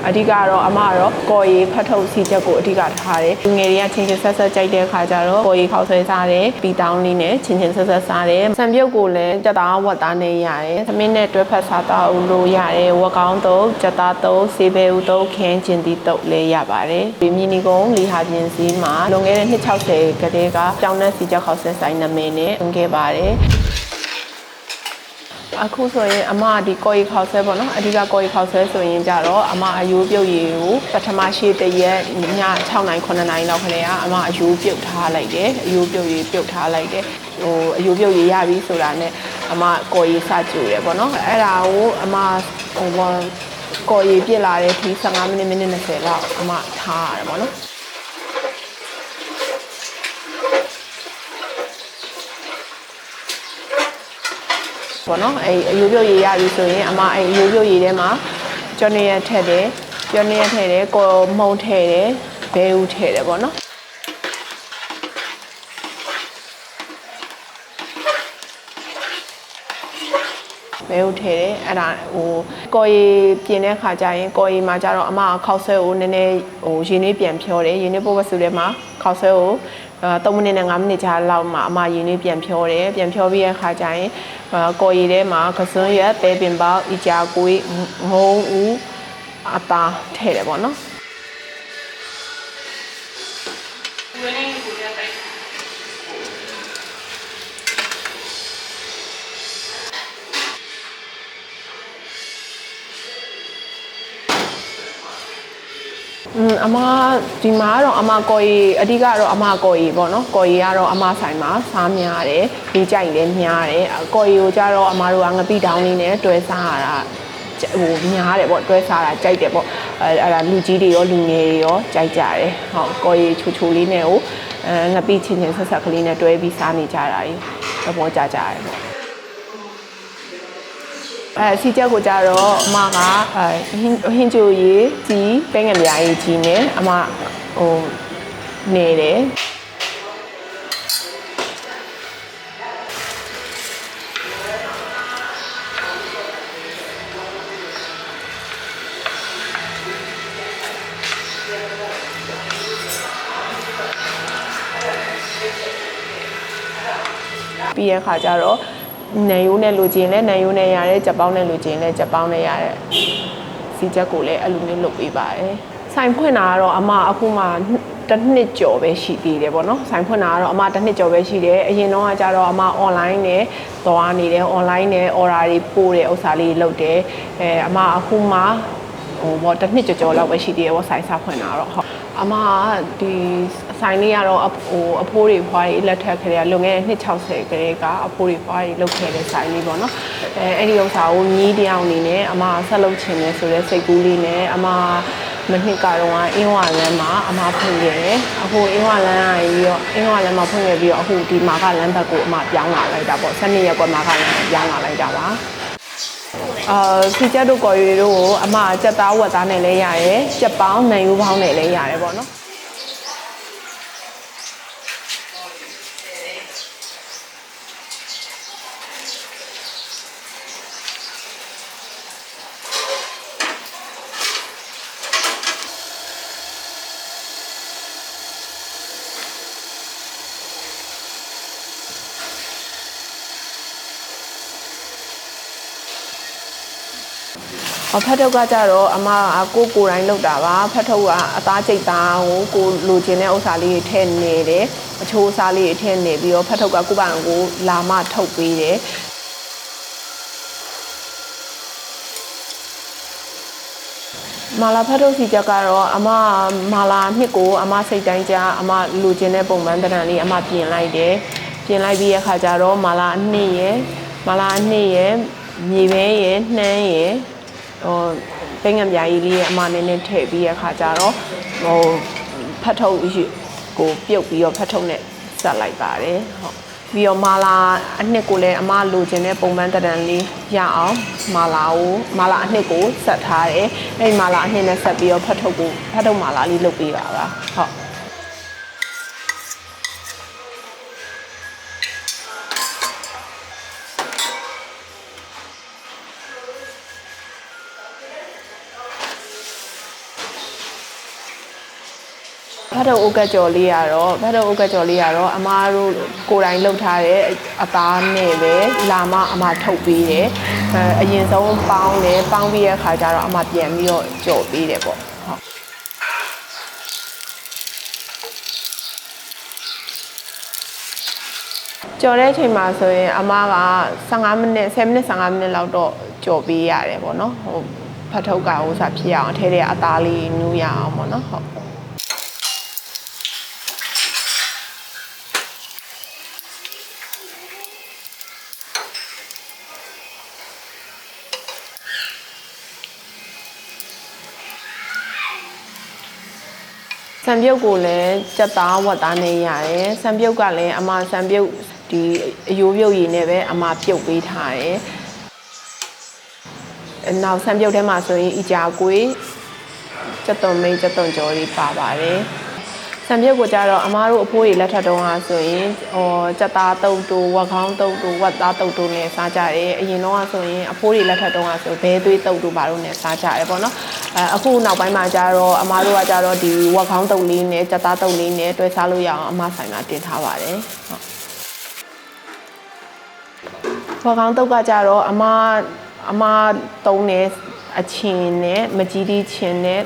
အဓိကတော့အမကတော့ကော်ရီဖတ်ထုတ်စီချက်ကိုအဓိကထားတယ်ငယ်တွေကချင်းချင်းဆက်ဆက်ကြိုက်တဲ့အခါကျတော့ကော်ရီခောက်ဆွဲစားတယ်ပီတောင်းလေးနဲ့ချင်းချင်းဆက်ဆက်စားတယ်ဆန်ပြုတ်ကိုလည်းကြက်သားဝက်သားနဲ့ရတယ်သမင်းနဲ့တွဲဖက်စားတော့လို့ရတယ်ဝက်ကောင်းတုပ်ကြက်သားတုပ်ဆေးပဲဥတုပ်ခင်းကျင်သီးတုပ်လည်းရပါတယ်ဒီမြီနီကုန်းလီဟာပြင်စီမှာလွန်ခဲ့တဲ့260ကတည်းကကြောင်းနဲ့စီချက်ခောက်ဆွဲဆိုင်နာမည်နဲ့ဝင်ခဲ့ပါတယ်အခုဆိုရင်အမဒီကော်ရီခောက်ဆွဲပေါ့နော်အဓိကကော်ရီခောက်ဆွဲဆိုရင်ကြတော့အမအယိုးပြုတ်ရည်ကိုပထမရှိတရက်ည6နိုင်9နိုင်လောက်ခလဲကအမအယိုးပြုတ်ထားလိုက်တယ်အယိုးပြုတ်ရည်ပြုတ်ထားလိုက်တယ်ဟိုအယိုးပြုတ်ရည်ရပြီဆိုတာနဲ့အမကော်ရီစကြိုရပေါ့နော်အဲ့ဒါကိုအမဟိုကော်ရီပြစ်လာတဲ့ဒီ15မိနစ်20လောက်အမထားရတယ်ပေါ့နော်ပေါ့နော်အဲ့အယိုးပြုတ်ရည်ရပြီဆိုရင်အမအဲ့အယိုးပြုတ်ရည်ထဲမှာကျော်နေရထည့်တယ်ကျော်နေရထည့်တယ်ကော်မှုန်ထည့်တယ်ဘဲဥထည့်တယ်ပေါ့နော်ဘဲဥထည့်တယ်အဲ့ဒါဟိုကော်ရည်ပြင်တဲ့ခါကျရင်ကော်ရည်မှာကျတော့အမခောက်ဆွဲကိုနည်းနည်းဟိုရင်းနှီးပြန်ဖြောတယ်ရင်းနှီးပိုးဝက်စုထဲမှာခောက်ဆွဲကို3မိနစ်နဲ့5မိနစ်ကြာလောက်မှာအမရင်းနှီးပြန်ဖြောတယ်ပြန်ဖြောပြီးတဲ့ခါကျရင်ကော်ရည်ထဲမှာကစွန်းရက်ပဲပင်ပေါက်အကြာကွေးငုံဦးအသားထည့်တယ်ပေါ့နော်အမဒီမှာတော့အမကော်ရီအဓိကတော့အမကော်ရီပေါ့နော်ကော်ရီကတော့အမဆိုင်မှာစားများတယ်ဒီကြိုက်လည်းများတယ်ကော်ရီကိုကြတော့အမတို့ကငပိတောင်းလေးနဲ့တွဲစားရတာဟိုများတယ်ပေါ့တွဲစားတာကြိုက်တယ်ပေါ့အဲ့ဒါလူကြီးတွေရောလူငယ်တွေရောကြိုက်ကြတယ်ဟုတ်ကော်ရီချိုလေးနဲ့ကိုငပိချင်းချင်းဆက်ဆက်ကလေးနဲ့တွဲပြီးစားနေကြတာကြီးသဘောကျကြတယ်ပေါ့စီချက်ကိုကြတော့အမကဟင်းချိုရည်ကြီးပဲငယ်ပြားရည်ကြီးနဲ့အမဟိုနေတယ်ပြီးရခါကြတော့နယ်ရိုးနဲ့လူကျင်လဲနယ်ရိုးနဲ့ရတယ်ကြက်ပေါင်းနဲ့လူကျင်လဲကြက်ပေါင်းနဲ့ရတဲ့စီချက်ကိုလည်းအဲ့လိုမျိုးလုပ်ပေးပါတယ်ဆိုင်ဖွင့်တာကတော့အမအခုမှတစ်နှစ်ကျော်ပဲရှိသေးတယ်ပေါ့နော်ဆိုင်ဖွင့်တာကတော့အမတစ်နှစ်ကျော်ပဲရှိတယ်အရင်တော့ကကြတော့အမ online နဲ့သွားနေတယ် online နဲ့ order တွေပို့တဲ့ဥစ္စာလေးလုပ်တယ်အမအခုမှဟိုဘောတစ်နှစ်ကျော်လောက်ပဲရှိသေးတယ်ပေါ့ဆိုင်စားဖွင့်တာတော့ဟုတ်အမဒီဆိုင်လေးကတော့ဟိုအဖိုးတွေဖွားတွေလက်ထက်ခရေလွန်ခဲ့တဲ့260ခရေကအဖိုးတွေဖွားတွေလုပ်ခဲ့တဲ့ဆိုင်လေးပေါ့နော်အဲ့ဒီဥစ္စာကိုညီးတယောက်အနေနဲ့အမဆက်လုပ်ချင်တယ်ဆိုတဲ့စိတ်ကူးလေးနဲ့အမမနှစ်ကတော့အင်းဝလန်းမှာအမဖွင့်ခဲ့တယ်အခုအင်းဝလန်းကပြီးတော့အင်းဝလန်းမှာဖွင့်ခဲ့ပြီးတော့အခုဒီမာကလန်းဘက်ကိုအမပြောင်းလာလိုက်တာပေါ့12ရက်ကွက်မာကလန်းပြောင်းလာလိုက်တာပါစီချက်တို့ကော်ရီတို့ကိုအမကြက်သားဝက်သားနဲ့လည်းရတယ်ကြက်ပေါင်းနံရိုးပေါင်းနဲ့လည်းရတယ်ပေါ့နော်ဖတ်ထုတ်ကကြတော့အမကိုတိုင်းလောက်တာပါဖတ်ထုတ်ကအသားကျိတ်သားကိုလိုချင်တဲ့ဥစ္စာလေးတွေထည့်နေတယ်အချိုးစားလေးတွေထည့်နေပြီးတော့ဖတ်ထုတ်ကကိုပိုင်ကိုလာမထုတ်ပေးတယ်မာလာဖတ်ထုတ်စီချက်ကတော့အမမာလာနှစ်ကိုအမစိတ်တိုင်းကြအမလိုချင်တဲ့ပုံမှန်တရံလေးအမပြင်လိုက်တယ်ပြင်လိုက်ပြီးရခါကျတော့မာလာအနှစ်ရယ်မြေပဲရယ်နှမ်းရယ်ဟိုပဲငယ်ပြားကြီးလေးအမနည်းနည်းထည့်ပြီးရခါကျတော့ဟိုဖတ်ထုတ်ကိုပြုတ်ပြီးတော့ဖတ်ထုတ်နဲ့ဆက်လိုက်ပါတယ်ဟုတ်ပြီးတော့မာလာအနှစ်ကိုလည်းအမလိုချင်တဲ့ပုံမှန်တရံလေးရအောင်မာလာအနှစ်ကိုဆက်ထားတယ်အဲ့မာလာအနှစ်နဲ့ဆက်ပြီးတော့ဖတ်ထုတ်မာလာလေးလုပ်ပေးတာပါဟုတ် တ်ထုတ်အိုကက်ကျော်လေးကတော့အမားတို့ကိုယ်တိုင်လှုပ်ထားတဲ့အသားနဲ့ပဲလာမအမားထုတ်ပေးတယ်အရင်ဆုံးပေါင်းပြီးတဲ့အခါကျတော့အမားပြန်ပြီးတော့ကြော်ပေးတယ်ပေါ့ဟုတ်ကြော်တဲ့အချိန်မှာဆိုရင်အမားက15မိနစ်10မိနစ်15မိနစ်လောက်တော့ကြော်ပေးရတယ်ပေါ့နော်ဟိုဖတ်ထုတ်ကဟိုစားဖြစ်အောင်ထဲထဲအသားလေးနူးရအောင်ပေါ့နော်ဟုတ်ဆန်ပြုတ်ကိုလည်းကြက်သားဝက်သားနဲ့ရတယ်ဆန်ပြုတ်ကလည်းအမဆန်ပြုတ်ဒီအယိုးပြုတ်ရည်နဲ့ပဲအမပြုတ်ပေးထားတယ်နောက်ဆန်ပြုတ်ထဲမှာဆိုရင်အီကြာကွေးကြက်သွန်မိတ်ကြက်သွန်ကြော်လေးပါပါတယ်ဆန်ပြုတ်ကိုကြတော့အမားတို့အဖိုးတွေလက်ထက်တုန်းကဆိုရင်ကြက်သားတုပ်တူဝက်ခေါင်းတုပ်တူဝက်သားတုပ်တူနဲ့စားကြတယ်အရင်တော့ဆိုရင်အဖိုးတွေလက်ထက်တုန်းကဆိုဘဲသွေးတုပ်တူဘာလို့နဲ့စားကြတယ်ပေါ့နော်အခုနောက်ပိုင်းမှာကြတော့အမားတို့ကကြတော့ဒီဝက်ခေါင်းတုပ်လေးနဲ့ကြက်သားတုပ်လေးနဲ့တွဲစားလို့ရအောင်အမဆိုင်မှာတင်ထားပါတယ်ဟုတ်ဝက်ခေါင်းတုပ်ကကြတော့အမတုံးနေအချင်းနဲ့မကြီးတီးချင်းနဲ့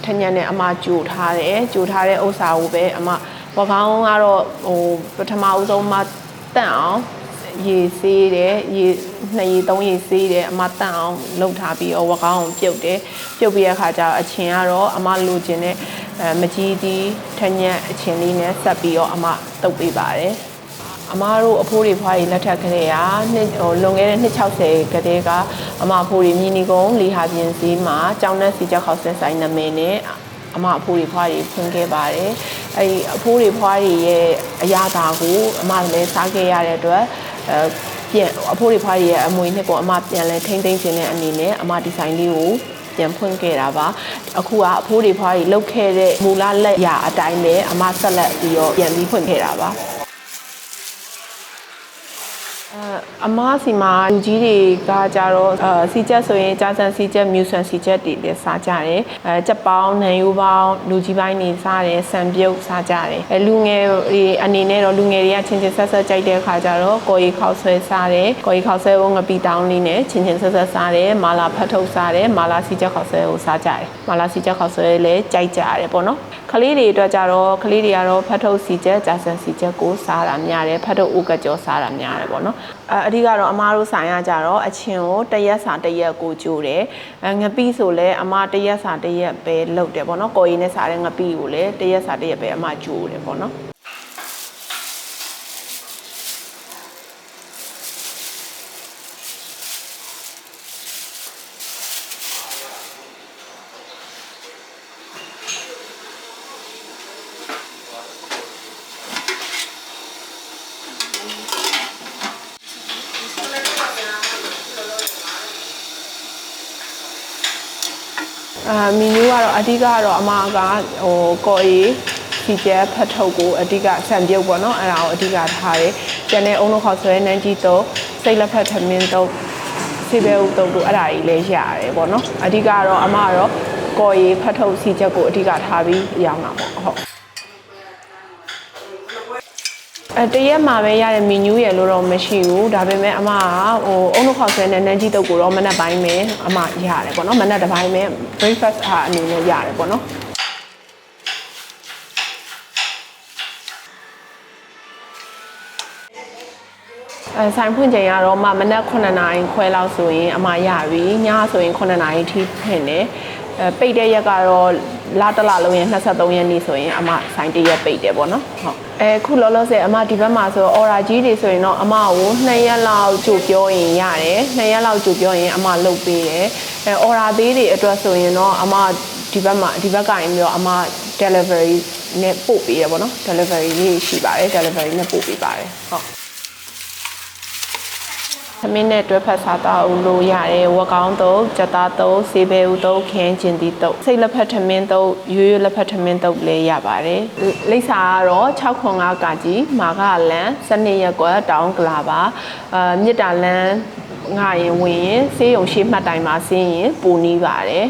ထညံနဲ့အမကြိုထားတဲ့ဥစ္စာကိုပဲအမဝက်ခေါင်းကတော့ဟိုပထမဦးဆုံးမတန့်အောင်ရေဆေးတယ်ရေ2ရေ3ရေဆေးတယ်အမတန့်အောင်လှုပ်ထားပြီးတော့ဝက်ခေါင်းကိုပြုတ်ပြီးတဲ့အခါကျတော့အချင်းကတော့အမလိုချင်တဲ့မကြီးတီးထညံအချင်းလေးနဲ့ဆက်ပြီးတော့အမတုပ်ပေးပါတယ်အမားတို့အဖိုးတွေဖွားတွေလက်ထက်ကလေးကလွန်ခဲ့တဲ့260ကတည်းကအမအဖိုးတွေမြင်းနီကုန်းလီဟာပြင်းစည်းမှာကျောင်းနဲ့စီချက်ခေါက်ဆက်ဆိုင်နာမည်နဲ့အမအဖိုးတွေဖွားတွေဖွင့်ခဲ့ပါတယ်အဲဒီအဖိုးတွေဖွားတွေရဲ့အရာသာကိုအမလည်းစားခဲ့ရတဲ့အတွက်ပြန်အဖိုးတွေဖွားတွေရဲ့အမွေနှစ်ကိုအမပြန်လဲထိမ့်သိမ့်ခြင်းတဲ့အနေနဲ့အမဒီဇိုင်းလေးကိုပြန်ဖွင့်ခဲ့တာပါအခုကအဖိုးတွေဖွားတွေလုပ်ခဲ့တဲ့မူလလက်ရာအတိုင်းပဲအမဆက်လက်ပြီးတော့ပြန်ပြီးဖွင့်ခဲ့တာပါအမစီမှာလူကြီးတွေကကြတော့စီချက်ဆိုရင်ကြာဆန်စီချက်မြူဆန်စီချက်တွေလည်းစားကြတယ်ကြက်ပေါင်းနံရိုးပေါင်းလူကြီးပိုင်းနေစားတယ်ဆန်ပြုတ်စားကြတယ်လူငယ်တွေအနေနဲ့တော့လူငယ်တွေကချင်းချင်းဆက်ဆက်ကြိုက်တဲ့အခါကျတော့ကော်ရီခေါက်ဆွဲစားတယ်ကော်ရီခေါက်ဆွဲကိုငပီတောင်းလေးနဲ့ချင်းချင်းဆက်ဆက်စားတယ်မာလာဖတ်ထုတ်စားတယ်မာလာစီချက်ခေါက်ဆွဲကိုစားကြတယ်မာလာစီချက်ခေါက်ဆွဲလည်းကြိုက်ကြတယ်ပေါ့နော်ကလေးတွေအတွက်ကြတော့ကလေးတွေကတော့ဖတ်ထုတ်စီချက်ကြာဆန်စီချက်ကိုစားတာများတယ်ဖတ်ထုတ်ဥကကြောစားတာများတယ်ပေါ့နော်အဓိကတော့အမားတို့ဆိုင်ရကြတော့အချင်းကိုတရက်စာတရက်ကိုကြိုးတယ်ငပိဆိုလဲအမတရက်စာတရက်ပဲလုပ်တယ်ပေါ့နော်ကော်ရည်နဲ့စားတဲ့ငပိကိုလည်းတရက်စာတရက်ပဲအမကြိုးတယ်ပေါ့နော်မီနူးကတော့အဓိကတော့အမကကော်ရီစီချက်ဖတ်ထုတ်ကိုအဓိကဆန်ပြုတ်ပေါ့နော်အဲ့ဒါကိုအဓိကထားတယ်ကျန်တဲ့အုံလုံးခေါက်ဆွဲနန်းကြီးတုပ်စိတ်လက်ဖက်ထမင်းတုပ်ဆေးပဲဥတုပ်တို့အဲ့ဒါကြီးလည်းရတယ်ပေါ့နော်အဓိကတော့အမကတော့ကော်ရီဖတ်ထုတ်စီချက်ကိုအဓိကထားပြီးရောင်းတာပေါ့ဟုတ်တရက်မှာပဲရတဲ့မီနူးရလို့တော့မရှိဘူးဒါပေမဲ့အမကအုံလုံးခေါက်ဆွဲနဲ့နန်းကြီးတုပ်ကိုတော့မနက်ပိုင်းပဲအမရတယ်ပေါ့နော်မနက်တစ်ပိုင်းပဲ breakfast အနေနဲ့ရတယ်ပေါ့နော်ဆိုင်ဖွင့်ချိန်ကတော့မနက်9နာရီခွဲလောက်ဆိုရင်အမရပြီညဆိုရင်9နာရီထိဖွင့်တယ်ပိတ်တဲ့ရက်ကတော့လတလလုံးရင်23ရက်နေ့ဆိုရင်အမဆိုင်တရက်ပိတ်တယ်ပေါ့နော်ဟုတ်ခုလောလောဆယ်အမဒီဘက်မှာဆိုအော်ရာကြီးတွေဆိုရင်တော့အမကို2ရက်လောက်ကြိုပြောရင်ရတယ်2ရက်လောက်ကြိုပြောရင်အမလုတ်ပေးတယ်အော်ရာသေးတွေအတွက်ဆိုရင်တော့အမဒီဘက်ကရင်ပြီးတော့အမ delivery နဲ့ပို့ပေးရပေါ့နော် delivery လေးရှိပါတယ် delivery နဲ့ပို့ပေးပါတယ်ဟုတ်သမင်းနဲ့တွဲဖက်စားတော့လို့ရတယ်ဝက်ကောင်းတုပ်ကြက်သားတုပ်ဆေးပဲဥတုပ်ခင်းကျင်တီတုပ်စိတ်လက်ဖက်ထမင်းတုပ်ရွရွလက်ဖက်ထမင်းတုပ်လည်းရပါတယ်လိပ်စာကတော့605ကကြီးမာကလန်12ရက်ကွက်တောင်းကလာပါမြစ်တာလန်ငါရင်ဝင်ရင်ဆေးရုံရှိမှတ်တိုင်မှာဆင်းရင်ပူနီးပါတယ်